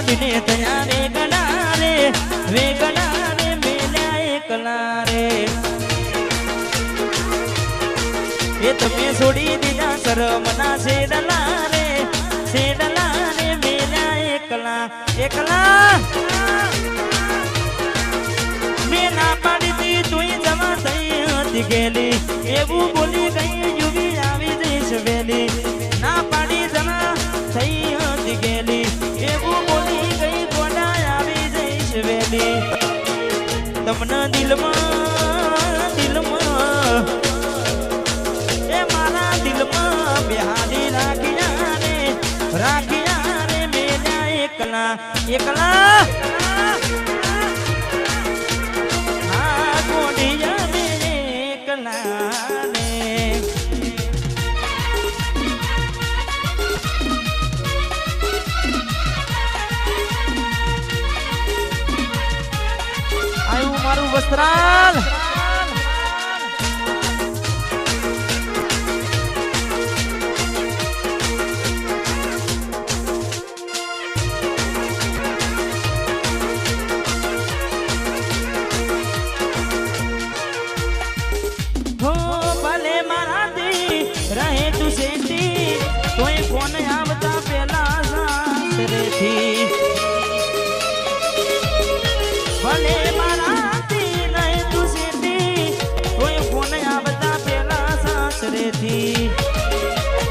મને તયા વેગણા રે મેલ્યા એકલા રે એ તમે છોડી દીધા શરમના શેડલા રે મેલ્યા એકલા મેં ના પાડી દી તુંય જવા થઈ હતી ગેલી એવું બોલી ગઈ યુવી આવી જઈશ વેલી ના પાડી જવા થઈ હતી ગેલી એવું બોલી ગઈ ગોડા આવી જઈશ વેલી તમને દિલમાં એ મારા દિલમાં બિહારી રાખ્યા રે મેલ્યા એકલા હા ગોડિયા રે એકલા રે આયું મારું વસ્ત્રાલ રહે તું સેતી કોઈ ફોન આવતા પેલા સાસરેથી ભલે મારાથી રહે તું સેતી કોઈ ફોન આવતા પેલા સાસરેથી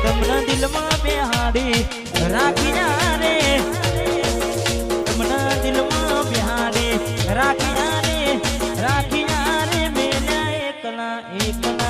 તમને દિલમાં બેહાડી રાખ્યા રે તમને દિલમાં બેહાડી રાખ્યા રે મેલ્યા એકલા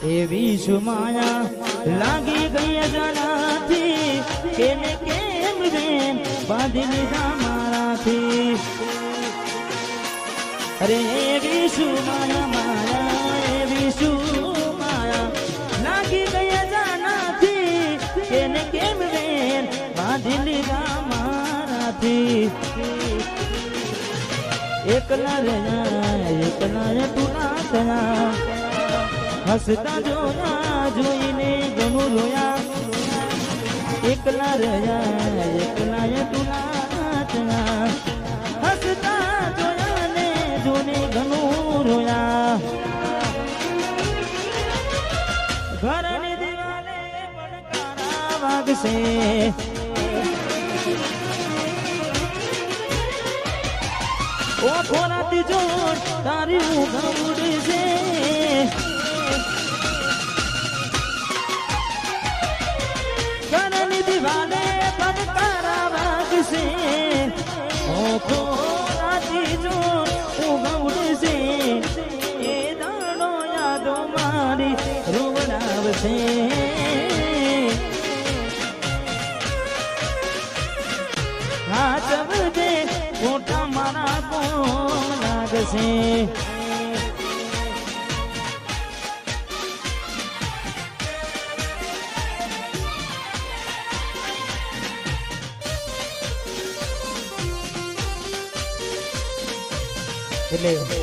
એવી સુમાયા લાગી ગઈ અજાણાથી કેને કેમ રે બાંધી લીધા મારાથી અરે એવી સુમાયા લાગી ગઈ અજાણાથી કેને કેમ રે બાંધી લીધા મારાથી એકલા તું ના થયા હસતા જોયા જોઈને ઘણું રોયા એકલા તુલા હસતા જોયા ને જોને ઘણું રોયા ઘરની દિવાલે પડકારા વાગશે ઓ ખોરાતી જોડ તારી ઊંઘ ઉડશે દિવાલે પડકારા વાગશે ઓખો રાતી જો ઉગવડશે એ દાડો યાદો મારી રોવડાવશે હાચવજે મોટા મારા કોમ લાગશે એટલે